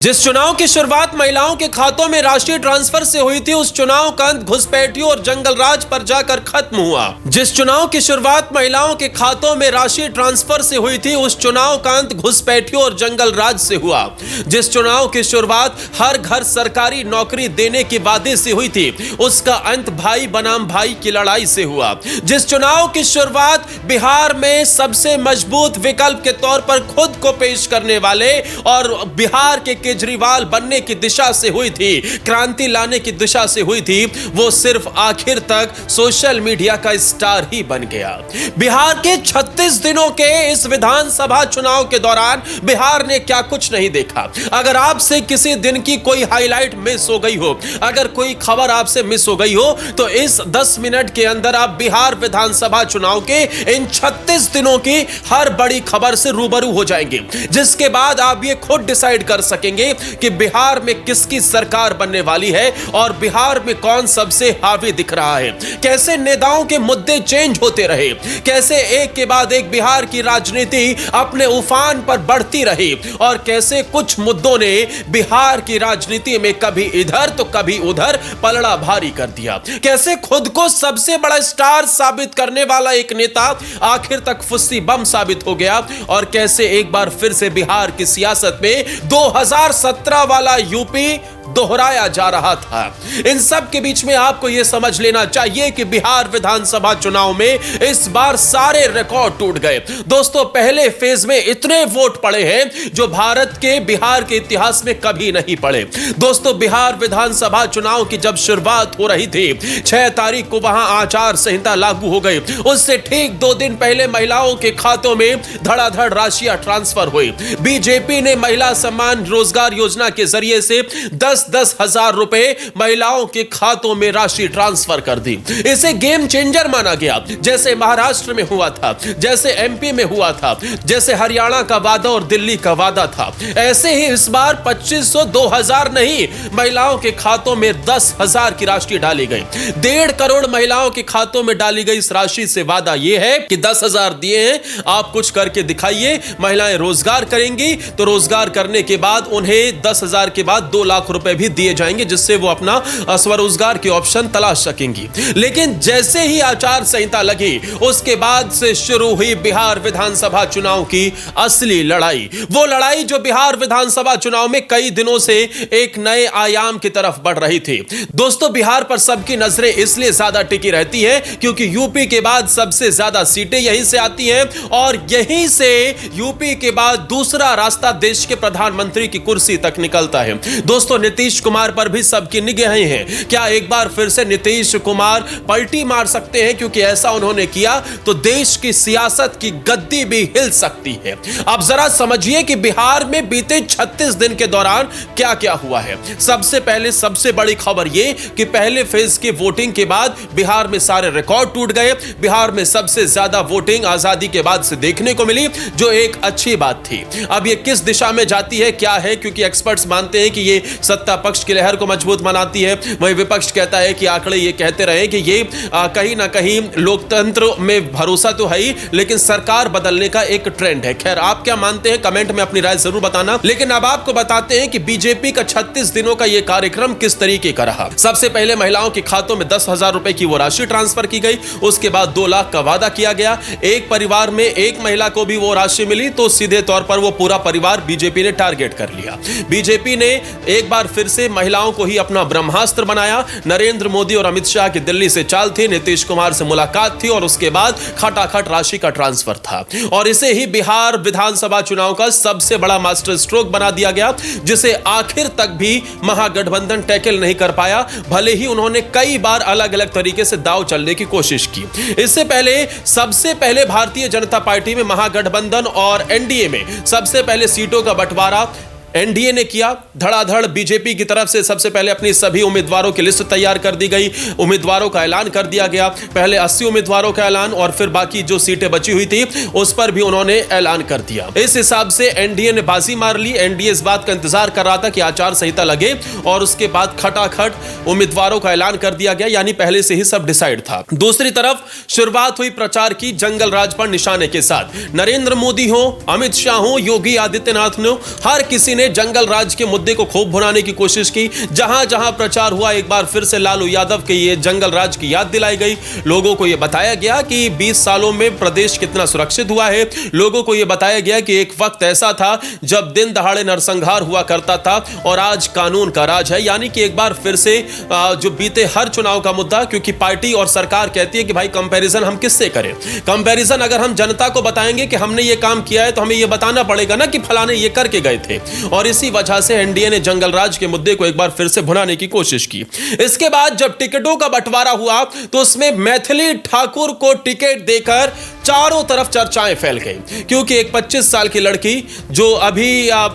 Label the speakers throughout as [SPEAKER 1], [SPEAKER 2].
[SPEAKER 1] जिस चुनाव की शुरुआत महिलाओं के खातों में राशि ट्रांसफर से हुई थी, उस चुनाव का अंत घुसपैठियों और जंगलराज पर जाकर खत्म हुआ। जिस चुनाव की शुरुआत महिलाओं के खातों में राशि ट्रांसफर से हुई थी, उस चुनाव का अंत घुसपैठियों और जंगलराज से हुआ। जिस चुनाव की शुरुआत हर घर सरकारी नौकरी देने के वादे से हुई थी, उसका अंत भाई बनाम भाई की लड़ाई से हुआ। जिस चुनाव की शुरुआत बिहार में सबसे मजबूत विकल्प के तौर पर खुद को पेश करने वाले और बिहार के केजरीवाल बनने की दिशा से हुई थी, क्रांति लाने की दिशा से हुई थी, वो सिर्फ आखिर तक सोशल मीडिया का स्टार ही बन गया। बिहार के 36 दिनों के इस विधानसभा चुनाव के दौरान बिहार ने क्या कुछ नहीं देखा। अगर आपसे किसी दिन की कोई हाईलाइट मिस हो गई हो, अगर कोई खबर आपसे मिस हो गई हो, तो इस 10 मिनट के अंदर आप बिहार विधानसभा चुनाव के इन 36 दिनों की हर बड़ी खबर से रूबरू हो जाएंगे, जिसके बाद आप ये खुद डिसाइड कर सकेंगे कि बिहार में किसकी सरकार बनने वाली है और बिहार में कौन सबसे हावी दिख रहा है। कैसे नेताओं के मुद्दे चेंज होते रहे, कैसे एक के बाद एक बिहार की राजनीति अपने उफान पर बढ़ती रही और कैसे कुछ मुद्दों ने बिहार की राजनीति में कभी इधर तो कभी उधर पलड़ा भारी कर दिया। कैसे खुद को सबसे बड़ा स्टार साबित करने वाला एक नेता आखिर तक फुस्सी बम साबित हो गया और कैसे एक बार फिर से बिहार की सियासत में 2017 वाला यूपी दोहराया जा रहा था। इन सब के बीच में आपको यह समझ लेना चाहिए कि बिहार विधानसभा चुनाव में इस बार सारे रिकॉर्ड टूट गए। दोस्तों, पहले फेज में इतने वोट पड़े हैं जो भारत के बिहार के इतिहास में कभी नहीं पड़े। दोस्तों, बिहार विधानसभा चुनाव की जब शुरुआत हो रही थी, 6 तारीख को वहां आचार संहिता लागू हो गई। उससे ठीक 2 दिन पहले महिलाओं के खातों में धड़ाधड़ राशियां ट्रांसफर हुई। बीजेपी ने महिला सम्मान रोजगार योजना के जरिए से 10 हजार रुपए महिलाओं के खातों में राशि ट्रांसफर कर दी। इसे गेम चेंजर माना गया, जैसे महाराष्ट्र में हुआ था, जैसे एमपी में हुआ था, जैसे हरियाणा का वादा और दिल्ली का वादा था। ऐसे ही इस बार 2500 2000 नहीं, महिलाओं के खातों में 10,000 की राशि डाली गई। 1.5 करोड़ महिलाओं के खातों में डाली गई इस राशि से वादा यह है कि 10,000 दिए हैं, आप कुछ करके दिखाइए। महिलाएं रोजगार करेंगी तो रोजगार करने के बाद उन्हें 10,000 के बाद 2 लाख रुपए भी दिए जाएंगे, जिससे वो अपना स्वरोजगार के ऑप्शन तलाश सकेंगी। लेकिन जैसे ही आचार संहिता लगी, उसके बाद से शुरू हुई बिहार विधानसभा चुनाव की असली लड़ाई। वो लड़ाई जो बिहार विधानसभा चुनाव में कई दिनों से एक नए आयाम की तरफ बढ़ रही थी। दोस्तों, बिहार पर सबकी नजरें इसलिए ज्यादा टिकी रहती है क्योंकि यूपी के बाद सबसे ज्यादा सीटें यहीं से आती हैं और यहीं से यूपी के बाद दूसरा रास्ता देश के प्रधानमंत्री की कुर्सी तक निकलता है। दोस्तों, नीतीश कुमार पर भी सबकी निगाहें हैं। क्या एक बार फिर से नीतीश कुमार पलटी मार सकते हैं? क्योंकि ऐसा उन्होंने किया तो देश की सियासत की गद्दी भी हिल सकती है। अब जरा समझिए कि बिहार में बीते 36 दिन के दौरान क्या क्या हुआ है। सबसे पहले सबसे बड़ी खबर यह कि पहले फेज की वोटिंग के बाद बिहार में सारे रिकॉर्ड टूट गए। बिहार में सबसे ज्यादा वोटिंग आजादी के बाद से देखने को मिली, जो एक अच्छी बात थी। अब यह किस दिशा में जाती है, क्या है, क्योंकि एक्सपर्ट्स मानते हैं कि यह सत्ता पक्ष की लहर को मजबूत बनाती है। वहीं विपक्ष कहता है कि आंकड़े ये कहते रहे कि ये कहीं ना कहीं लोकतंत्र में भरोसा तो है ही, लेकिन सरकार बदलने का एक ट्रेंड है। खैर, आप क्या मानते हैं, कमेंट में अपनी राय जरूर बताना। लेकिन अब आपको बताते हैं कि बीजेपी का 36 दिनों का यह कार्यक्रम किस तरीके का रहा। सबसे पहले महिलाओं के खातों में 10,000 रुपए की वो राशि ट्रांसफर की गई। उसके बाद 2 लाख का वादा किया गया। एक परिवार में एक महिला को भी वो राशि मिली तो सीधे तौर पर वो पूरा परिवार बीजेपी ने टारगेट कर लिया। बीजेपी ने एक बार फिर से महिलाओं को ही अपना ब्रह्मास्त्र बनाया। नरेंद्र मोदी और अमित शाह की दिल्ली से चाल थी, नीतीश कुमार से मुलाकात थी और उसके बाद खटाखट राशि का ट्रांसफर था। और इसे ही बिहार विधानसभा चुनाव का सबसे बड़ा मास्टर स्ट्रोक बना दिया गया, जिसे आखिर तक भी महागठबंधन टैकल नहीं कर पाया, भले ही उन्होंने कई बार अलग अलग तरीके से दांव चलने की कोशिश की। इससे पहले सबसे पहले भारतीय जनता पार्टी में महागठबंधन और एनडीए में सबसे पहले सीटों का बंटवारा एनडीए ने किया। धड़ाधड़ बीजेपी की तरफ से सबसे पहले अपनी सभी उम्मीदवारों की लिस्ट तैयार कर दी गई, उम्मीदवारों का ऐलान कर दिया गया। पहले 80 उम्मीदवारों का ऐलान और फिर बाकी जो सीटें बची हुई थी उस पर भी उन्होंने ऐलान कर दिया। इस हिसाब से एनडीए ने बाजी मार ली। एनडीए इस बात का इंतजार कर रहा था कि आचार संहिता लगे और उसके बाद खटाखट उम्मीदवारों का ऐलान कर दिया गया, यानी पहले से ही सब डिसाइड था। दूसरी तरफ शुरुआत हुई प्रचार की जंगल राज पर निशाने के साथ। नरेंद्र मोदी हो, अमित शाह हो, योगी आदित्यनाथ हो, हर किसी ने जंगल राज के मुद्दे को खूब भुनाने की कोशिश की। जहां जहां प्रचार हुआ, एक बार फिर से लालू यादव के ये जंगल राज की याद दिलाई गई। लोगों को यह बताया गया कि 20 सालों में प्रदेश कितना सुरक्षित हुआ है। लोगों को यह बताया गया कि एक वक्त ऐसा था जब दिन दहाड़े नरसंहार हुआ करता था और आज कानून का राज है। यानी कि एक बार फिर से जो बीते हर चुनाव का मुद्दा, क्योंकि पार्टी और सरकार कहती है कि भाई कंपैरिजन हम किससे करें। कंपैरिजन अगर हम जनता को बताएंगे कि हमने ये काम किया है तो हमें ये बताना पड़ेगा ना कि फलाने ये करके गए थे। और इसी वजह से एनडीए ने जंगल राज के मुद्दे को एक बार फिर से भुनाने की कोशिश की। इसके बाद जब टिकटों का बंटवारा हुआ तो उसमें मैथिली ठाकुर को टिकट देकर चारों तरफ चर्चाएं फैल गई, क्योंकि एक 25 साल की लड़की जो अभी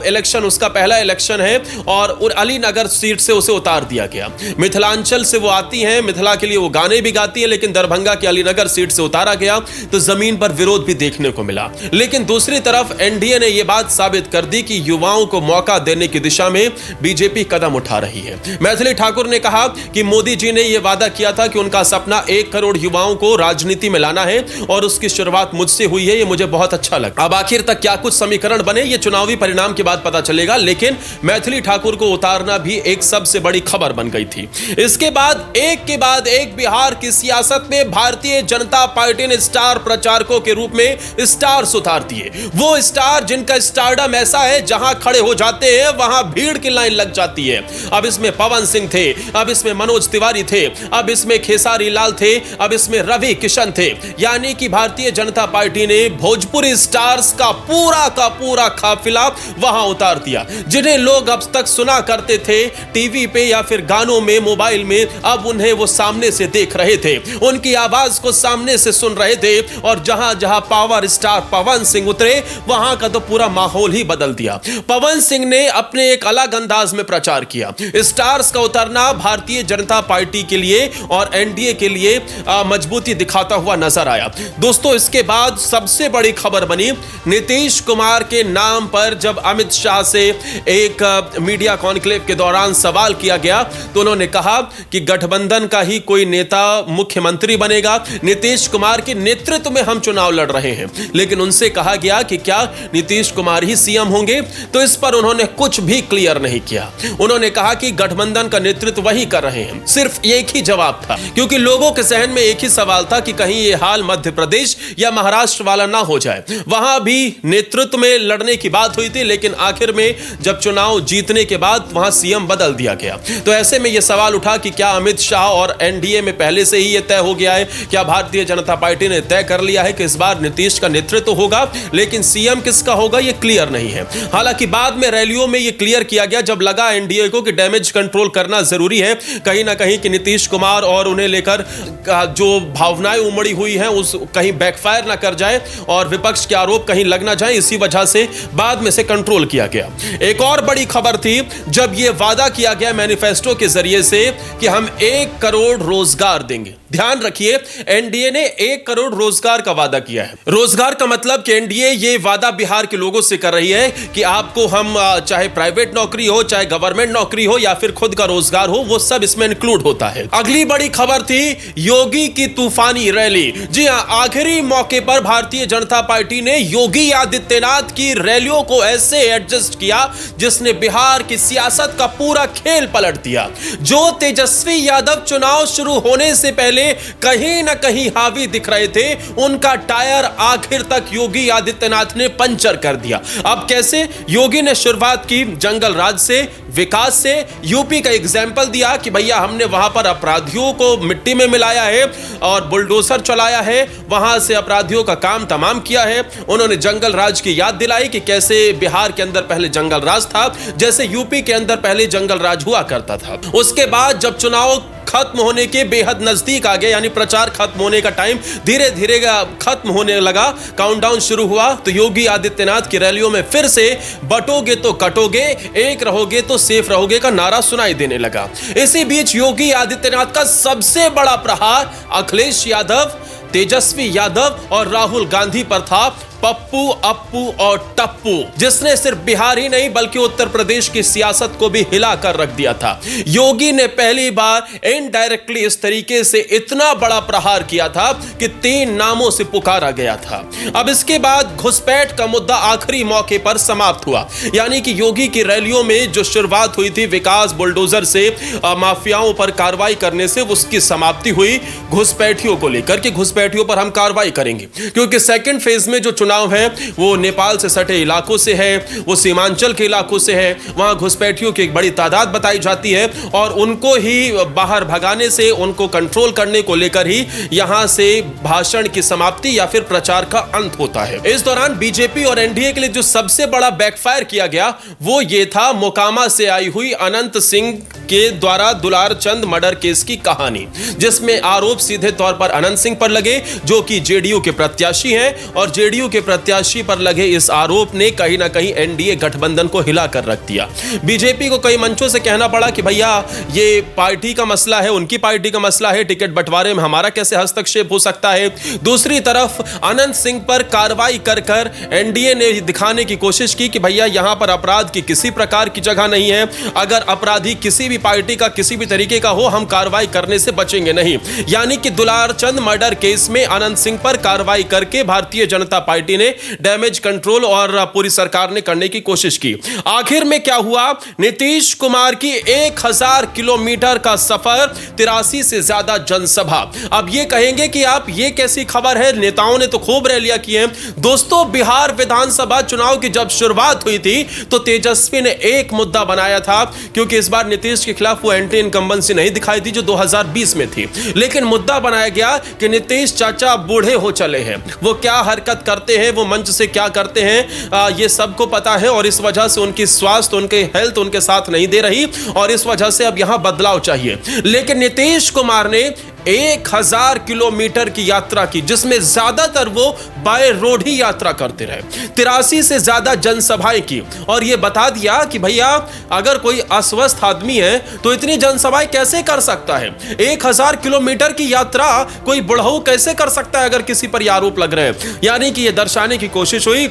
[SPEAKER 1] इलेक्शन, उसका पहला इलेक्शन है और अलीनगर सीट से उसे उतार दिया गया। मिथिलांचल से वो आती हैं, मिथिला के लिए वो गाने भी गाती हैं, लेकिन दरभंगा की अलीनगर सीट से उतारा गया तो जमीन पर विरोध भी देखने को मिला। लेकिन दूसरी तरफ एनडीए ने यह बात साबित कर दी कि युवाओं को मौका देने की दिशा में बीजेपी कदम उठा रही है। मैथिली ठाकुर ने कहा कि मोदी जी ने यह वादा किया था कि उनका सपना 1 करोड़ युवाओं को राजनीति में लाना है और उसकी शुरुआत मुझसे हुई है। ये मुझे बहुत अच्छा लगा। अब आखिर तक क्या कुछ समीकरण बने, ये चुनावी परिणाम के बाद पता चलेगा, लेकिन मैथिली ठाकुर को उतारना भी एक सबसे बड़ी खबर बन गई थी। इसके बाद एक के बाद एक बिहार की सियासत में भारतीय जनता पार्टी ने स्टार प्रचारकों के रूप में स्टार्स उतार दिए। वो स्टार जिनका स्टारडम ऐसा है जहां खड़े हो जाते हैं वहां भीड़ की लाइन लग जाती है। अब इसमें पवन सिंह थे, अब इसमें मनोज तिवारी थे, अब इसमें खेसारी लाल थे, अब इसमें रवि किशन थे। यानी कि भारतीय जनता पार्टी ने भोजपुरी स्टार्स का पूरा काफिला वहां उतार दिया। जिन्हें लोग अब तक सुना करते थे टीवी पे या फिर गानों में, मोबाइल में, अब उन्हें वो सामने से देख रहे थे, उनकी आवाज को सामने से सुन रहे थे। और जहां जहां पावर स्टार पवन सिंह उतरे वहां का तो पूरा माहौल ही बदल दिया। पवन सिंह ने अपने एक अलग अंदाज में प्रचार किया। स्टार्स का उतरना भारतीय जनता पार्टी के लिए और एनडीए के लिए मजबूती दिखाता हुआ नजर आया। दोस्तों, इसके बाद सबसे बड़ी खबर बनी नीतीश कुमार के नाम पर। जब अमित शाह से एक मीडिया कॉन्क्लेव के दौरान सवाल किया गया तो उन्होंने कहा कि गठबंधन का ही कोई नेता मुख्यमंत्री बनेगा, नीतीश कुमार के नेतृत्व में हम चुनाव लड़ रहे हैं। लेकिन उनसे कहा गया कि क्या नीतीश कुमार ही सीएम होंगे, तो इस पर उन्होंने कुछ भी क्लियर नहीं किया। उन्होंने कहा कि गठबंधन का नेतृत्व वही कर रहे हैं। सिर्फ एक ही जवाब था, क्योंकि लोगों के जहन में एक ही सवाल था कि कहीं यह हाल मध्य प्रदेश या महाराष्ट्र वाला ना हो जाए। वहां भी नेतृत्व में लड़ने की बात हुई थी, लेकिन आखिर में जब चुनाव जीतने के बाद वहां सीएम बदल दिया गया। तो ऐसे में यह सवाल उठा कि क्या अमित शाह और एनडीए में पहले से ही यह तय हो गया है, क्या भारतीय जनता पार्टी ने तय कर लिया है कि इस बार नीतीश का नेतृत्व होगा, लेकिन सीएम किसका होगा यह क्लियर नहीं है। हालांकि बाद में रैलियों में यह क्लियर किया गया जब लगा एनडीए को कि डैमेज कंट्रोल करना जरूरी है, कहीं ना कहीं कि नीतीश कुमार और उन्हें लेकर जो भावनाएं उमड़ी हुई हैं उस कहीं बैकफायर ना कर जाए और विपक्ष के आरोप कहीं लग ना जाए। इसी वजह से बाद में से कंट्रोल किया गया। एक और बड़ी खबर थी जब यह वादा किया गया मैनिफेस्टो के जरिए से कि हम 1 करोड़ रोजगार देंगे। ध्यान रखिए, एनडीए ने 1 करोड़ रोजगार का वादा किया है। रोजगार का मतलब कि एनडीए ये वादा बिहार के लोगों से कर रही है कि आपको हम चाहे प्राइवेट नौकरी हो, चाहे गवर्नमेंट नौकरी हो या फिर खुद का रोजगार हो, वो सब इसमें इंक्लूड होता है। अगली बड़ी खबर थी योगी की तूफानी रैली। जी हां, आखिरी मौके पर भारतीय जनता पार्टी ने योगी आदित्यनाथ की रैलियों को ऐसे एडजस्ट किया जिसने बिहार की सियासत का पूरा खेल पलट दिया। जो तेजस्वी यादव चुनाव शुरू होने से पहले कहीं ना कहीं हावी दिख रहे थे, उनका टायर आखिर तक योगी आदित्यनाथ ने पंचर कर दिया। अब कैसे? योगी ने शुरुआत की जंगल राज से, विकास से, यूपी का एग्जाम्पल दिया कि भैया हमने वहां पर अपराधियों को मिट्टी में मिलाया है और बुलडोजर चलाया है, वहां से अपराधियों का काम तमाम किया है। उन्होंने जंगल राज की याद दिलाई कि कैसे बिहार के अंदर पहले जंगल राज था, जैसे यूपी के अंदर पहले जंगल राज हुआ करता था। उसके बाद जब चुनाव खत्म होने के बेहद नजदीक आ गए, यानी प्रचार खत्म होने का टाइम धीरे धीरे खत्म होने लगा, काउंटडाउन शुरू हुआ, तो योगी आदित्यनाथ की रैलियों में फिर से बटोगे तो कटोगे, एक रहोगे तो सेफ रहोगे का नारा सुनाई देने लगा। इसी बीच योगी आदित्यनाथ का सबसे बड़ा प्रहार अखिलेश यादव, तेजस्वी यादव और राहुल गांधी पर था। पप्पू, अप्पू और टप्पू, जिसने सिर्फ बिहार ही नहीं बल्कि उत्तर प्रदेश की सियासत को भी हिलाकर रख दिया था। योगी ने पहली बार इनडायरेक्टली इस तरीके से इतना बड़ा प्रहार किया था कि 3 नामों से पुकारा गया था। अब इसके बाद घुसपैठ का मुद्दा आखिरी मौके पर समाप्त हुआ, यानी कि योगी की रैलियों में जो शुरुआत हुई थी विकास बुलडोजर से माफियाओं पर कार्रवाई करने से, उसकी समाप्ति हुई घुसपैठियों को लेकर कि घुसपैठियों पर हम कार्रवाई करेंगे, क्योंकि सेकंड फेज में जो चुनाव है वो नेपाल से सटे इलाकों से है, वो सीमांचल के इलाकों से है, वहां घुसपैठियों की एक बड़ी तादाद बताई जाती है और उनको ही बाहर भगाने से, उनको कंट्रोल करने को लेकर ही यहां से भाषण की समाप्ति या फिर प्रचार का अंत होता है। इस दौरान बीजेपी और एनडीए के लिए जो सबसे बड़ा बैकफायर किया गया वो ये था मोकामा से आई हुई अनंत सिंह के द्वारा दुलार चंद मर्डर केस की कहानी, जिसमें आरोप सीधे तौर पर अनंत सिंह पर लगे जो कि जेडीयू के प्रत्याशी हैं, और जेडीयू के प्रत्याशी पर लगे इस आरोप ने कहीं ना कहीं एनडीए गठबंधन को हिलाकर रख दिया। बीजेपी को कई मंचों से कहना पड़ा कि भैया ये पार्टी का मसला है, उनकी पार्टी का मसला है, टिकट बंटवारे में हमारा कैसे हस्तक्षेप हो सकता है। दूसरी तरफ अनंत सिंह पर कार्रवाई कर कर एनडीए ने दिखाने की कोशिश की कि भैया यहां पर अपराध की किसी प्रकार की जगह नहीं है, अगर अपराधी किसी भी पार्टी का किसी भी तरीके का हो हम कार्रवाई करने से बचेंगे नहीं। यानी कि दुलार चंद मर्डर केस में अनंत सिंह पर कार्रवाई करके भारतीय जनता पार्टी ने डैमेज कंट्रोल और पूरी सरकार ने करने की कोशिश की। आखिर में क्या हुआ, नीतीश कुमार की 1000 किलोमीटर का सफर, 83 से ज्यादा जनसभा। अब ये कहेंगे कि आप ये कैसी खबर है, नेताओं ने तो खूब रैलियां की हैं। दोस्तों, बिहार विधानसभा चुनाव की जब शुरुआत हुई थी तो तेजस्वी ने एक मुद्दा बनाया था, क्योंकि इस बार नीतीश के खिलाफ वो एंटी इनकम्बेंसी नहीं दिखाई दी जो 2020 में थी, लेकिन मुद्दा बनाया गया कि नीतीश चाचा बूढ़े हो चले हैं, वो क्या हरकत करते हैं, वो मंच से क्या करते हैं, ये सबको पता है और इस वजह से उनकी स्वास्थ्य, उनके हेल्थ उनके साथ नहीं दे रही और इस वजह से अब यहां बदलाव चाहिए। लेकिन नीतीश कुमार ने 1000 किलोमीटर की यात्रा की, जिसमें ज्यादातर वो बाय रोड ही यात्रा करते रहे, 83 से ज्यादा जनसभाएं की और ये बता दिया कि भैया अगर कोई अस्वस्थ आदमी है तो इतनी जनसभाएं कैसे कर सकता है। 1000 किलोमीटर की यात्रा कोई बुढ़ऊ कैसे कर सकता है अगर किसी पर आरोप लग रहे हैं। यानी कि यह दर्शाने की कोशिश हुई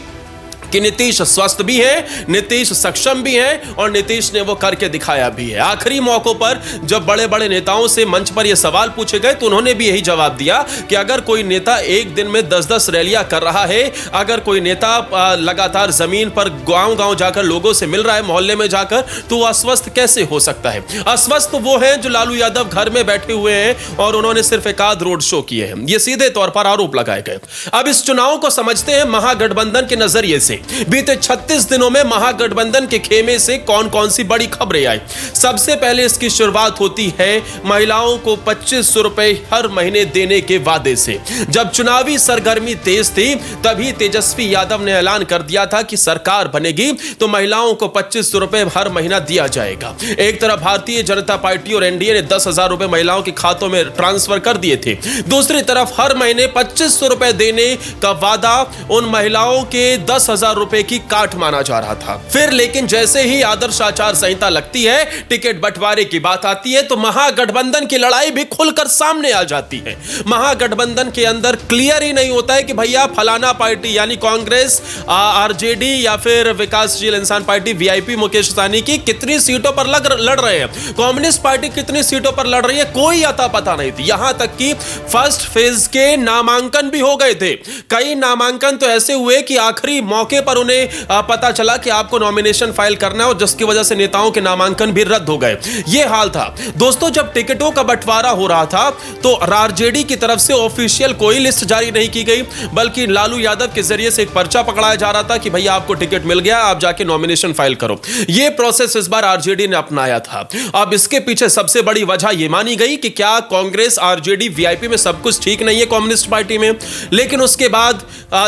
[SPEAKER 1] कि नीतीश स्वस्थ भी है, नीतीश सक्षम भी है और नीतीश ने वो करके दिखाया भी है। आखिरी मौकों पर जब बड़े बड़े नेताओं से मंच पर ये सवाल पूछे गए तो उन्होंने भी यही जवाब दिया कि अगर कोई नेता एक दिन में 10-10 रैलियां कर रहा है, अगर कोई नेता लगातार जमीन पर गांव-गांव जाकर लोगों से मिल रहा है, मोहल्ले में जाकर, तो वो अस्वस्थ कैसे हो सकता है। अस्वस्थ वो है जो लालू यादव घर में बैठे हुए हैं और उन्होंने सिर्फ एक आध रोड शो किए हैं। ये सीधे तौर पर आरोप लगाए गए। अब इस चुनाव को समझते हैं महागठबंधन के नजरिए से। बीते 36 दिनों में महागठबंधन के खेमे से कौन कौन सी बड़ी खबरें आई। सबसे पहले इसकी शुरुआत होती है महिलाओं को 2500 रुपए हर महीने देने के वादे से। जब चुनावी सरगर्मी तेज थी तभी तेजस्वी यादव ने ऐलान कर दिया था कि सरकार बनेगी तो महिलाओं को 2500 रुपए हर महीना दिया जाएगा। एक तरफ भारतीय जनता पार्टी और एनडीए ने 10,000 रुपए महिलाओं के खातों में ट्रांसफर कर दिए थे। दूसरी तरफ हर महीने 2500 रुपए देने का वादा उन महिलाओं के 10,000 रुपए की काट माना जा रहा था। फिर लेकिन जैसे ही आदर्श आचार संहिता लगती है, टिकट बंटवारे की बात आती है तो महागठबंधन की लड़ाई भी खुलकर सामने आ जाती है। महागठबंधन के अंदर क्लियर ही नहीं होता है कि भैया फलाना पार्टी यानी कांग्रेस, आरजेडी या फिर विकासशील इंसान पार्टी वीआईपी मुकेश सहनी की कितनी सीटों पर लड़ रहे हैं, कम्युनिस्ट पार्टी कितनी सीटों पर लड़ रही है, कोई अता पता नहीं थी। यहां तक कि फर्स्ट फेज के नामांकन भी हो गए थे। कई नामांकन तो ऐसे हुए कि आखिरी मौके पर उन्हें पता चला कि आपको नॉमिनेशन फाइल करना है और जिसकी वजह से नेताओं के नामांकन भी रद्द हो गए। यह हाल था दोस्तों। जब टिकटों का बंटवारा हो रहा था तो आरजेडी की तरफ से ऑफिशियल कोई लिस्ट जारी नहीं की गई, बल्कि लालू यादव के जरिए से एक पर्चा पकड़ाया जा रहा था कि भैया आपको टिकट मिल गया, आप जाके नॉमिनेशन फाइल करो। यह प्रोसेस इस बार आरजेडी ने अपनाया था। अब इसके पीछे सबसे बड़ी वजह यह मानी गई कि क्या कांग्रेस, आरजेडी, वीआईपी में सब कुछ ठीक नहीं है कम्युनिस्ट पार्टी में। लेकिन उसके बाद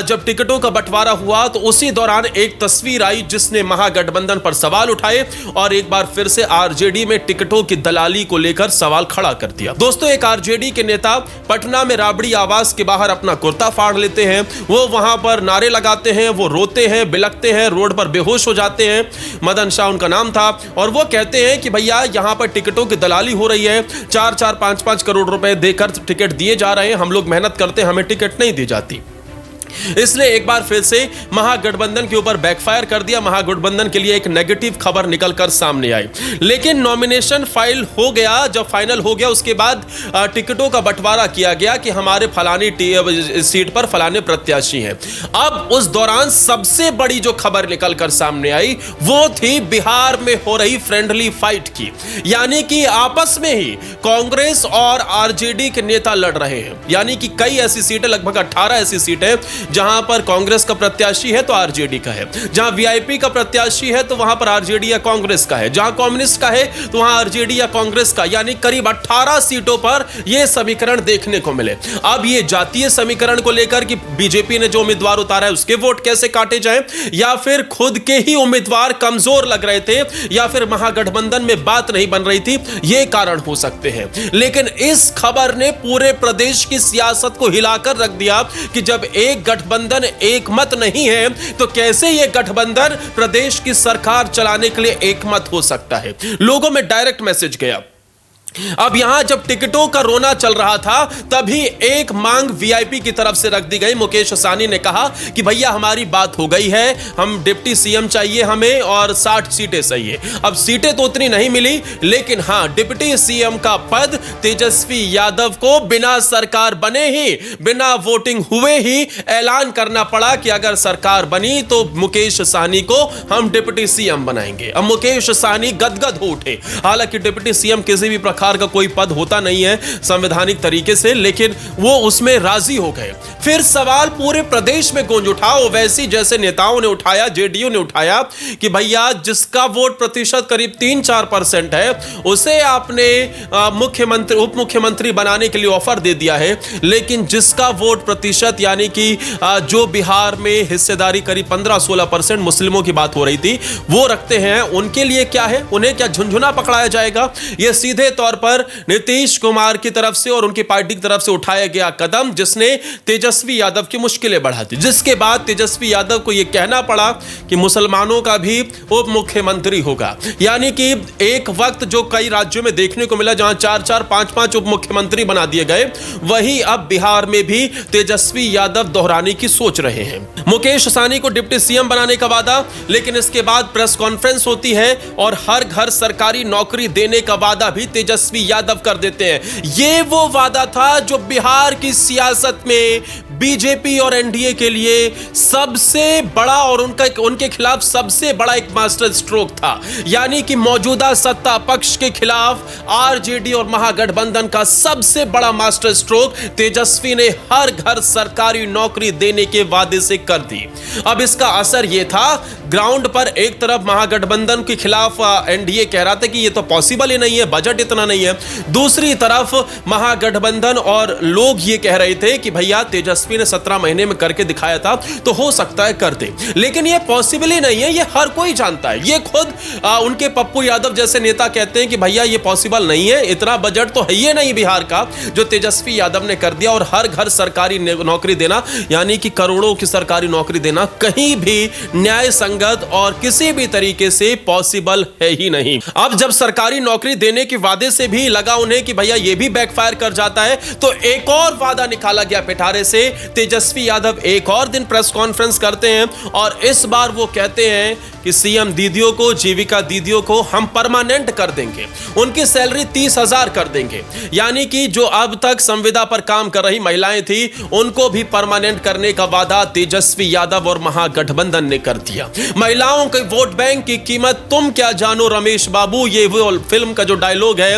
[SPEAKER 1] जब टिकटों का बंटवारा हुआ तो उसी दौरान एक तस्वीर आई जिसने महागठबंधन पर सवाल उठाए और एक बार फिर से आरजेडी में टिकटों की दलाली को लेकर सवाल खड़ा कर दिया। दोस्तों, एक आरजेडी के नेता पटना में राबड़ी आवास के बाहर अपना कुर्ता फाड़ लेते हैं, वो वहां पर नारे लगाते हैं, वो रोते हैं, बिलखते हैं, रोड पर बेहोश हो जाते हैं। मदन शाह उनका नाम था और वो कहते हैं कि भैया यहां पर टिकटों की दलाली हो रही है, 4-4, 5-5 करोड़ रुपए देकर टिकट दिए जा रहे हैं, हम लोग मेहनत करते हैं, हमें टिकट नहीं दी जाती। इसने एक बार फिर से महागठबंधन के ऊपर बैकफायर कर दिया। महागठबंधन के लिए एक नेगेटिव खबर निकलकर सामने आई। लेकिन नॉमिनेशन फाइल हो गया, जब फाइनल हो गया उसके बाद टिकटों का बंटवारा किया गया कि हमारे फलानी सीट पर फलाने प्रत्याशी हैं। अब उस दौरान सबसे बड़ी जो खबर निकलकर सामने आई वो थी बिहार में हो रही फ्रेंडली फाइट की, यानी कि आपस में ही कांग्रेस और आरजेडी के नेता लड़ रहे हैं। यानी कि कई ऐसी सीटें, लगभग 18 ऐसी सीटें जहां पर कांग्रेस का प्रत्याशी है तो आरजेडी का है, जहां वीआईपी का प्रत्याशी है तो वहां पर आरजेडी या कांग्रेस का है, जहां कम्युनिस्ट का है तो वहां आरजेडी या कांग्रेस का, यानी करीब 18 सीटों पर यह समीकरण देखने को मिले। अब ये जातीय समीकरण को लेकर कि बीजेपी ने जो उम्मीदवार उतारा है उसके वोट कैसे काटे जाएं, या फिर खुद के ही उम्मीदवार कमजोर लग रहे थे, या फिर महागठबंधन में बात नहीं बन रही थी, ये कारण हो सकते हैं। लेकिन इस खबर ने पूरे प्रदेश की सियासत को हिलाकर रख दिया कि जब एक गठबंधन एक मत नहीं है तो कैसे यह गठबंधन प्रदेश की सरकार चलाने के लिए एक मत हो सकता है। लोगों में डायरेक्ट मैसेज गया। अब यहां जब टिकटों का रोना चल रहा था तभी एक मांग वीआईपी की तरफ से रख दी गई। मुकेश साहनी ने कहा कि भैया हमारी बात हो गई है, हम डिप्टी सीएम चाहिए हमें और 60 सीटें चाहिए। अब सीटें तो उतनी नहीं मिली, लेकिन हां डिप्टी सीएम का पद तेजस्वी यादव को बिना सरकार बने ही, बिना वोटिंग हुए ही ऐलान करना पड़ा कि अगर सरकार बनी तो मुकेश साहनी को हम डिप्टी सीएम बनाएंगे। अब मुकेश साहनी गदगद हो उठे। हालांकि डिप्टी सीएम किसी भी प्रकार का कोई पद होता नहीं है संवैधानिक तरीके से, लेकिन वो उसमें राजी हो गए। फिर सवाल पूरे प्रदेश में गूंज उठा, वैसी जैसे नेताओं ने उठाया, जेडीयू ने उठाया कि भैया जिसका वोट प्रतिशत करीब 3-4% है उसे आपने मुख्यमंत्री उप मुख्यमंत्री बनाने के लिए ऑफर दे दिया है, लेकिन जिसका वोट प्रतिशत यानी कि जो बिहार में हिस्सेदारी करीब 15-16% मुस्लिमों की बात हो रही थी वो रखते हैं, उनके लिए क्या है? उन्हें क्या झुनझुना पकड़ाया जाएगा? यह सीधे तौर पर नीतीश कुमार की तरफ से और उनकी पार्टी की तरफ से उठाया गया कदम जिसने तेजस्वी यादव की मुश्किलें बढ़ा दी। जिसके बाद तेजस्वी यादव को यह कहना पड़ा कि मुसलमानों का भी उप मुख्यमंत्री होगा। यानी कि एक वक्त जो कई राज्यों में देखने को मिला जहां 4-4, 5-5 उप मुख्यमंत्री बना दिए गए, वही अब बिहार में भी तेजस्वी यादव दोहराने की सोच रहे हैं। मुकेश साहनी को डिप्टी सीएम बनाने का वादा, लेकिन इसके बाद प्रेस कॉन्फ्रेंस होती है और हर घर सरकारी नौकरी देने का वादा भी तेजस्वी यादव कर देते हैं। ये वो वादा था जो बिहार की सियासत में बीजेपी और एनडीए के लिए सबसे बड़ा और उनके खिलाफ सबसे बड़ा एक मास्टर स्ट्रोक था। यानी कि मौजूदा सत्ता पक्ष के खिलाफ आरजेडी और महागठबंधन का सबसे बड़ा मास्टर स्ट्रोक तेजस्वी ने हर घर सरकारी नौकरी देने के वादे से कर दी। अब इसका असर यह था ग्राउंड पर, एक तरफ महागठबंधन के खिलाफ एनडीए कह रहा था कि यह तो पॉसिबल ही नहीं है, बजट इतना नहीं है। दूसरी तरफ महागठबंधन और लोग ये कह रहे थे कि भैया तेजस्वी ने 17 महीने में करके दिखाया था तो हो सकता है कर दे, लेकिन ये पॉसिबल ही नहीं है। ये हर कोई जानता है। ये खुद उनके पप्पू यादव जैसे नेता कहते हैं कि भैया ये पॉसिबल नहीं है, इतना बजट तो है ही नहीं बिहार का जो तेजस्वी यादव ने कर दिया। और हर घर सरकारी नौकरी देना यानी कि करोड़ों की सरकारी नौकरी देना कहीं भी न्याय संगत और किसी भी तरीके से पॉसिबल है ही नहीं। अब जब सरकारी नौकरी देने के वादे से भी लगा उन्हें कि भैया ये भी बैकफायर कर जाता है, तो एक और वादा निकाला गया पिटारे से। तेजस्वी यादव एक और दिन प्रेस कॉन्फ्रेंस करते हैं और इस बार वो कहते हैं कि सीएम दीदियों को, जीविका दीदियों को हम परमानेंट कर देंगे, उनकी सैलरी 30,000 कर देंगे। यानी कि जो अब तक संविदा पर काम कर रही महिलाएं थी उनको भी परमानेंट करने का वादा तेजस्वी यादव और महागठबंधन ने कर दिया। महिलाओं के वोट बैंक की कीमत तुम क्या जानो रमेश बाबू, ये वो फिल्म का जो डायलॉग है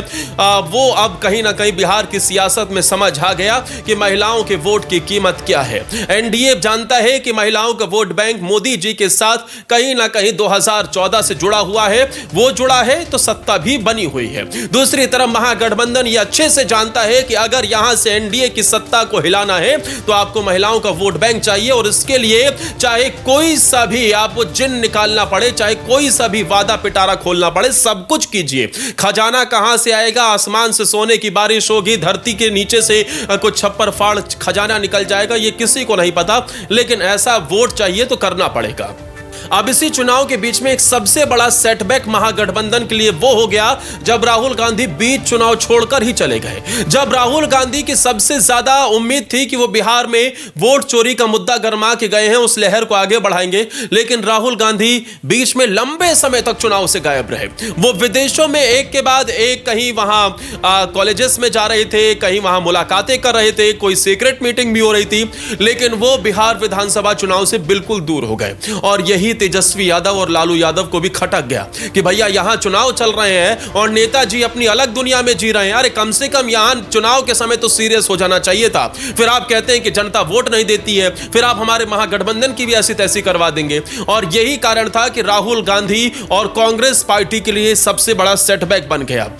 [SPEAKER 1] वो अब कहीं ना कहीं बिहार की सियासत में समझ आ गया कि महिलाओं के वोट की कीमत क्या है। एनडीए जानता है कि महिलाओं का वोट बैंक मोदी जी के साथ कहीं ना कहीं 2014 से जुड़ा हुआ है, वो जुड़ा है तो सत्ता भी बनी हुई है। दूसरी तरफ महागठबंधन ये अच्छे से जानता है कि अगर यहां से एनडीए की सत्ता को हिलाना है तो आपको महिलाओं का वोट बैंक चाहिए, और इसके लिए चाहे कोई सा भी आपको जिन निकालना पड़े, चाहे कोई सा भी वादा पिटारा खोलना पड़े, सब कुछ कीजिए। खजाना कहां से आएगा? आसमान से सोने की बारिश होगी, धरती के नीचे से कुछ छप्पर फाड़ खजाना निकल जाएगा, ये किसी को नहीं पता, लेकिन ऐसा वोट चाहिए तो करना पड़ेगा। अब इसी चुनाव के बीच में एक सबसे बड़ा सेटबैक महागठबंधन के लिए वो हो गया जब राहुल गांधी बीच चुनाव छोड़कर ही चले गए। जब राहुल गांधी की सबसे ज्यादा उम्मीद थी कि वो बिहार में वोट चोरी का मुद्दा गरमा के गए हैं, उस लहर को आगे बढ़ाएंगे, लेकिन राहुल गांधी बीच में लंबे समय तक चुनाव से गायब रहे। वो विदेशों में एक के बाद एक, कहीं वहां कॉलेजेस में जा रहे थे, कहीं वहां मुलाकातें कर रहे थे, कोई सीक्रेट मीटिंग भी हो रही थी, लेकिन वो बिहार विधानसभा चुनाव से बिल्कुल दूर हो गए। और यही तेजस्वी यादव और लालू यादव को भी खटक गया कि भैया यहां चुनाव चल रहे हैं और नेताजी अपनी अलग दुनिया में जी रहे हैं। अरे कम से कम यहां चुनाव के समय तो सीरियस हो जाना चाहिए था। फिर आप कहते हैं कि जनता वोट नहीं देती है, फिर आप हमारे महागठबंधन की भी ऐसी तैसी करवा देंगे। और यही कारण था कि राहुल गांधी और कांग्रेस पार्टी के लिए सबसे बड़ा सेटबैक बन गया।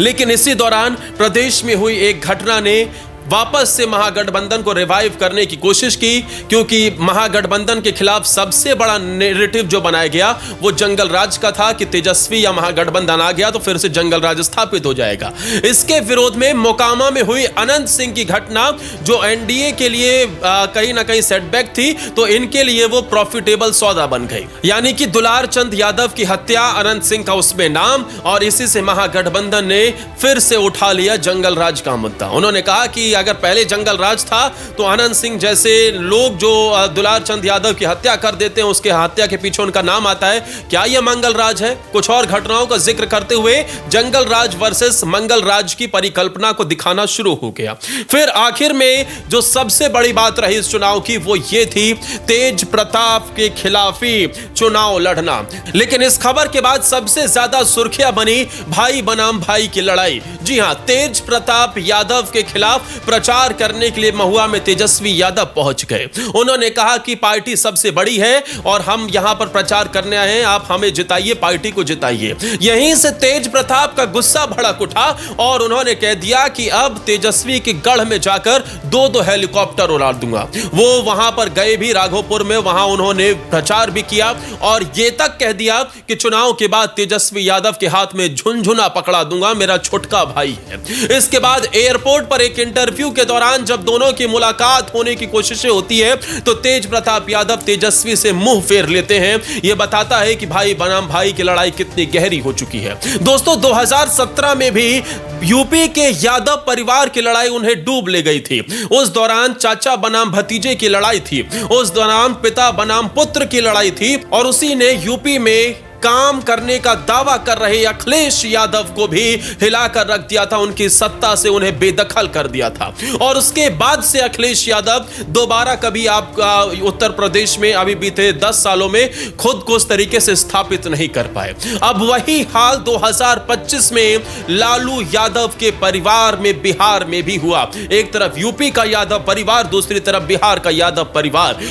[SPEAKER 1] लेकिन इसी दौरान प्रदेश में हुई एक घटना ने वापस से महागठबंधन को रिवाइव करने की कोशिश की, क्योंकि महागठबंधन के खिलाफ सबसे बड़ा नैरेटिव जो बनाया गया वो जंगल राज का था कि तेजस्वी या महागठबंधन आ गया तो फिर से जंगल राज स्थापित हो जाएगा। इसके विरोध में मोकामा में हुई अनंत सिंह की घटना, जो एनडीए के लिए कहीं ना कहीं सेटबैक थी, तो इनके लिए वो प्रॉफिटेबल सौदा बन गई। यानी कि दुलार चंद यादव की हत्या, अनंत सिंह का उसमें नाम, और इसी से महागठबंधन ने फिर से उठा लिया जंगल राज का मुद्दा। उन्होंने कहा कि अगर पहले जंगल राज था तो अनंत सिंह जैसे लोग जो दुलार चंद यादव की हत्या कर देते हैं, उसके हत्या के पीछे उनका नाम आता है, क्या यह मंगल राज है? कुछ और घटनाओं का जिक्र करते हुए जंगल राज वर्सेस मंगल राज की परिकल्पना को दिखाना शुरू हो गया। फिर आखिर में जो सबसे बड़ी बात रही इस चुनाव की वो ये थी तेज प्रताप के खिलाफ ही चुनाव लड़ना। लेकिन इस खबर के बाद सबसे ज्यादा सुर्खियां बनी भाई बनाम भाई की लड़ाई। जी हां, तेज प्रताप यादव के खिलाफ प्रचार करने के लिए महुआ में तेजस्वी यादव पहुंच गए। उन्होंने कहा कि पार्टी सबसे बड़ी है और हम यहां पर प्रचार करने आए हैं, आप हमें जिताइए, पार्टी को जिताइए। यहीं से तेज प्रताप का गुस्सा भड़क उठा और उन्होंने कह दिया कि अब तेजस्वी के गढ़ में जाकर दो हेलीकॉप्टर उड़ा दूंगा। वो वहां पर गए भी राघोपुर में, वहां उन्होंने प्रचार भी किया और ये तक कह दिया कि चुनाव के बाद तेजस्वी यादव के हाथ में झुनझुना पकड़ा दूंगा, मेरा छोटका भाई है। इसके बाद एयरपोर्ट पर एक इंटरव्यू के दौरान जब दोनों की मुलाकात होने की कोशिशें होती है तो तेज प्रताप यादव तेजस्वी से मुंह फेर लेते हैं। यह बताता है कि भाई बनाम भाई की लड़ाई कितनी गहरी हो चुकी है। दोस्तों, 2017 में भी यूपी के यादव परिवार की लड़ाई उन्हें डूब ले गई थी। उस दौरान चाचा बनाम भतीजे की लड़ाई थी, उस दौरान पिता बनाम पुत्र की लड़ाई थी और उसी ने यूपी में काम करने का दावा कर रहे अखिलेश यादव को भी हिलाकर रख दिया था, उनकी सत्ता से उन्हें बेदखल कर दिया था। और उसके बाद से अखिलेश यादव दोबारा कभी आपका उत्तर प्रदेश में अभी बीते 10 सालों में खुद को उस तरीके से स्थापित नहीं कर पाए। अब वही हाल 2025 में लालू यादव के परिवार में बिहार में भी हुआ। एक तरफ यूपी का यादव परिवार, दूसरी तरफ बिहार का यादव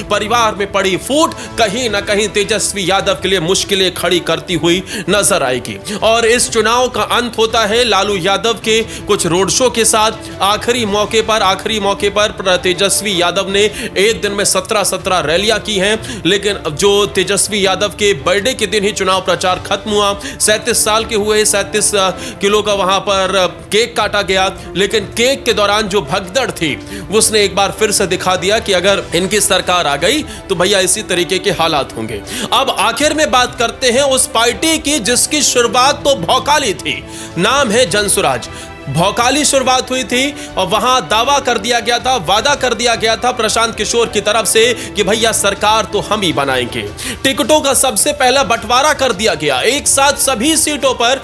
[SPEAKER 1] परिवार में पड़ी फूट कहीं ना कहीं तेजस्वी यादव के लिए मुश्किलें खड़ी करती हुई नजर आएगी। और इस चुनाव का अंत होता है लालू यादव के कुछ रोड शो के साथ। आखिरी मौके पर तेजस्वी यादव ने एक दिन में 17 रैलियां की हैं, लेकिन जो तेजस्वी यादव के बर्थडे के दिन ही चुनाव प्रचार खत्म हुआ। 37 साल के हुए, 37 किलो का वहां पर केक काटा गया, लेकिन केक के दौरान जो भगदड़ थी उसने एक बार फिर से दिखा दिया कि अगर इनकी सरकार आ गई तो भैया इसी तरीके के हालात होंगे। अब आखिर में बात करते हैं उस पार्टी की जिसकी शुरुआत तो भौकाली थी, नाम है जनसुराज। भौकाली शुरुआत हुई थी और वहां दावा कर दिया गया था, वादा कर दिया गया था प्रशांत किशोर की तरफ से कि भैया सरकार तो हम ही बनाएंगे। टिकटों का सबसे पहला बंटवारा कर दिया गया, एक साथ सभी सीटों पर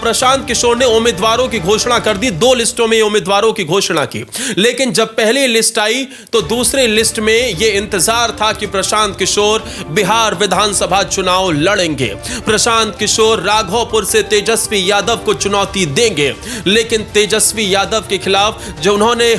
[SPEAKER 1] प्रशांत किशोर ने उम्मीदवारों की घोषणा कर दी। 2 लिस्टों में उम्मीदवारों की घोषणा की, लेकिन जब पहली लिस्ट आई तो दूसरी लिस्ट में यह इंतजार था कि प्रशांत किशोर बिहार विधानसभा चुनाव लड़ेंगे, प्रशांत किशोर राघोपुर से तेजस्वी यादव को चुनौती देंगे। लेकिन तेजस्वी यादव के खिलाफ जो उन्होंने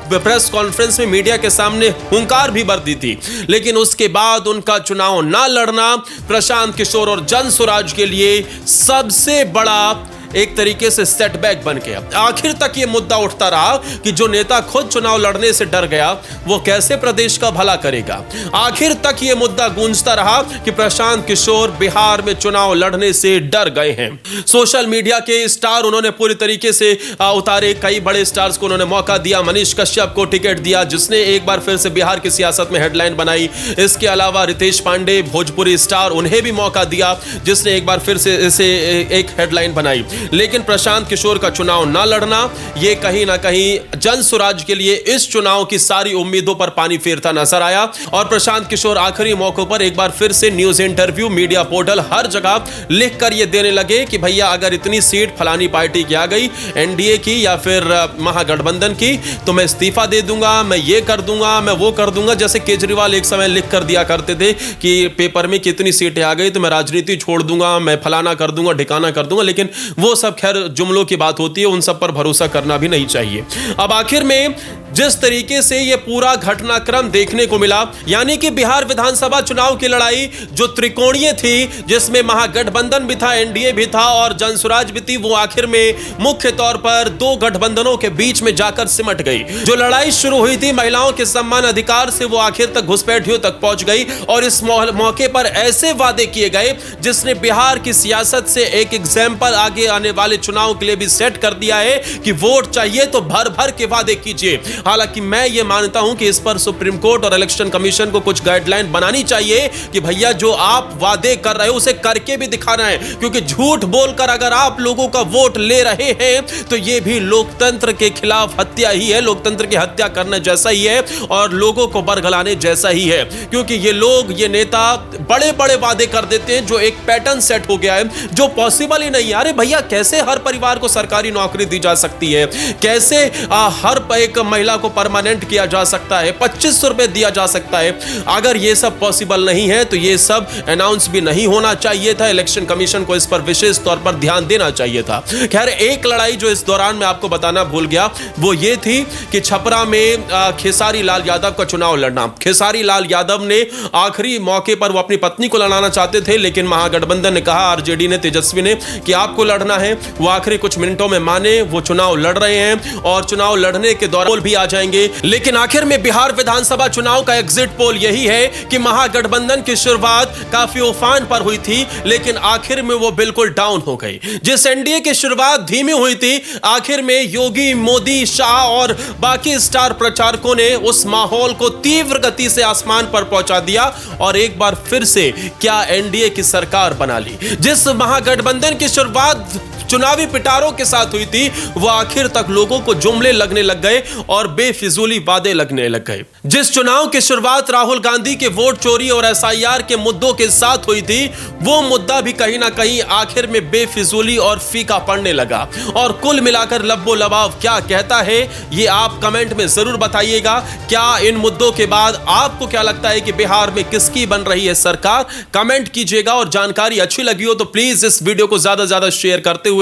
[SPEAKER 1] प्रेस कॉन्फ्रेंस में मीडिया के सामने हुंकार भी भर दी थी, लेकिन उसके बाद उनका चुनाव ना लड़ना प्रशांत किशोर और जनसुराज के लिए सबसे बड़ा एक तरीके से सेटबैक बन गया। आखिर तक ये मुद्दा उठता रहा कि जो नेता खुद चुनाव लड़ने से डर गया वो कैसे प्रदेश का भला करेगा। आखिर तक ये मुद्दा गूंजता रहा कि प्रशांत किशोर बिहार में चुनाव लड़ने से डर गए हैं। सोशल मीडिया के स्टार उन्होंने पूरी तरीके से उतारे, कई बड़े स्टार्स को उन्होंने मौका दिया। मनीष कश्यप को टिकट दिया जिसने एक बार फिर से बिहार की सियासत में हेडलाइन बनाई। इसके अलावा रितेश पांडे भोजपुरी स्टार, उन्हें भी मौका दिया जिसने एक बार फिर से इसे एक हेडलाइन बनाई। लेकिन प्रशांत किशोर का चुनाव ना लड़ना यह कहीं ना कहीं जन स्वराज के लिए इस चुनाव की सारी उम्मीदों पर पानी फेरता नजर आया। और प्रशांत किशोर आखिरी मौकों पर एक बार फिर से न्यूज इंटरव्यू, मीडिया पोर्टल, हर जगह लिखकर यह देने लगे कि भैया अगर इतनी सीट फलानी पार्टी की आ गई, एनडीए की या फिर महागठबंधन की, तो मैं इस्तीफा दे दूंगा, मैं ये कर दूंगा, मैं वो कर दूंगा। जैसे केजरीवाल एक समय लिख कर दिया करते थे कि पेपर में कितनी सीटें आ गई तो मैं राजनीति छोड़ दूंगा, मैं फलाना कर दूंगा, ठिकाना कर दूंगा। लेकिन वो सब खैर जुमलों की बात होती है, उन सब पर भरोसा करना भी नहीं चाहिए। अब आखिर में जिस तरीके से ये पूरा घटनाक्रम देखने को मिला, यानी कि बिहार विधानसभा चुनाव की लड़ाई जो त्रिकोणीय थी, जिसमें महागठबंधन भी था, एनडीए भी था और जनसुराज भी थी, वो आखिर में मुख्य तौर पर दो गठबंधनों के बीच में जाकर सिमट गई। जो लड़ाई शुरू हुई थी महिलाओं के सम्मान अधिकार से, वो आखिर तक घुसपैठियों तक पहुंच गई। और इस मौके पर ऐसे वादे किए गए जिसने बिहार की सियासत से एक एग्जाम्पल आगे आने वाले चुनाव के लिए भी सेट कर दिया है कि वोट चाहिए तो भर भर के वादे कीजिए। हालांकि मैं ये मानता हूं कि इस पर सुप्रीम कोर्ट और इलेक्शन कमीशन को कुछ गाइडलाइन बनानी चाहिए कि भैया जो आप वादे कर रहे हो उसे करके भी दिखाना है, क्योंकि झूठ बोलकर अगर आप लोगों का वोट ले रहे हैं तो ये भी लोकतंत्र के खिलाफ हत्या ही है, लोकतंत्र की हत्या करने जैसा ही है और लोगों को बरगलाने जैसा ही है। क्योंकि ये लोग, ये नेता बड़े बड़े वादे कर देते हैं जो एक पैटर्न सेट हो गया है, जो पॉसिबल ही नहीं है। अरे भैया कैसे हर परिवार को सरकारी नौकरी दी जा सकती है, कैसे हर एक महिला को परमानेंट किया जा सकता है, 2500 रुपए दिया जा सकता है। अगर ये सब पॉसिबल नहीं है तो ये सब अनाउंस भी नहीं होना चाहिए था। इलेक्शन कमीशन को इस पर विशेष तौर पर ध्यान देना चाहिए था। खैर एक लड़ाई जो इस दौरान मैं आपको बताना भूल गया वो ये थी कि छपरा में खेसारी लाल यादव का चुनाव लड़ना। खेसारी लाल यादव ने आखिरी मौके पर वो अपनी पत्नी को लड़ाना चाहते थे, लेकिन महागठबंधन ने कहा, आरजेडी ने, तेजस्वी ने, कि आपको लड़ना है। वो आखिरी कुछ मिनटों में माने, वो चुनाव लड़ रहे हैं और चुनाव लड़ने के दौरान भी आ जाएंगे। लेकिन आखिर में बिहार विधानसभा चुनाव का एग्जिट पोल यही है कि महागठबंधन की शुरुआत काफी उफान पर हुई थी, लेकिन आखिर में वो बिल्कुल डाउन हो गई। जिस एनडीए की शुरुआत धीमी हुई थी, आखिर में योगी, मोदी, शाह और बाकी स्टार प्रचारकों ने उस माहौल को तीव्र गति से आसमान पर पहुंचा दिया और एक बार फिर से क्या एनडीए की सरकार बना ली। जिस महागठबंधन की शुरुआत चुनावी पिटारों के साथ हुई थी, वो आखिर तक लोगों को जुमले लगने लग गए और बेफिजूली वादे लगने लग गए। जिस चुनाव की शुरुआत राहुल गांधी के वोट चोरी और एसआईआर के मुद्दों के साथ हुई थी, वो मुद्दा भी कहीं ना कहीं आखिर में बेफिजूली और फीका पड़ने लगा। और कुल मिलाकर लब्बो लबाव क्या कहता है, ये आप कमेंट में जरूर बताइएगा। क्या इन मुद्दों के बाद आपको क्या लगता है कि बिहार में किसकी बन रही है सरकार? कमेंट कीजिएगा और जानकारी अच्छी लगी हो तो प्लीज इस वीडियो को ज्यादा से ज्यादा शेयर करते हुए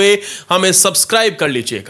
[SPEAKER 1] हमें सब्सक्राइब कर लीजिएगा।